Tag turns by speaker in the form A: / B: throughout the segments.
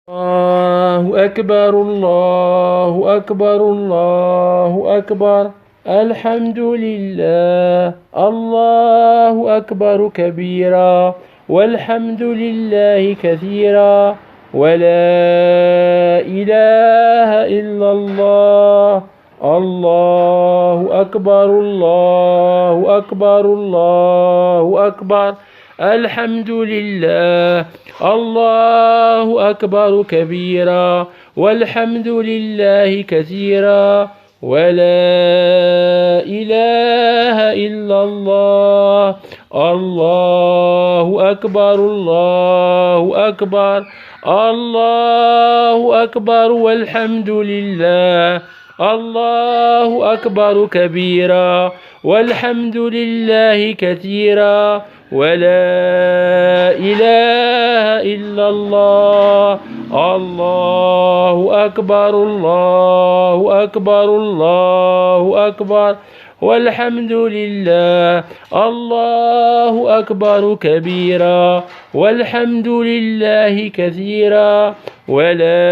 A: الله أكبر الله أكبر الله أكبر. الحمد لله. الله أكبر كبيرا والحمد لله كثيرا ولا إله إلا الله. الله أكبر الله أكبر الله أكبر. الحمد لله. الله أكبر كبيرا والحمد لله كثيرا ولا إله إلا الله. الله أكبر الله أكبر. الله أكبر والحمد لله. الله أكبر كبيرا والحمد لله كثيرا ولا إله إلا الله. الله أكبر الله أكبر الله أكبر والحمد لله. الله أكبر كبيرا والحمد لله كثيرا ولا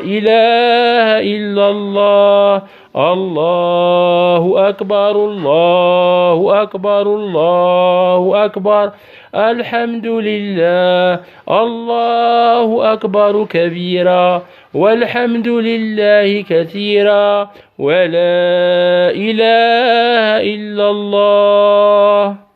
A: إله إلا الله. الله أكبر الله أكبر الله أكبر. الحمد لله. الله أكبر كبيرا والحمد لله كثيرا ولا إله إلا الله.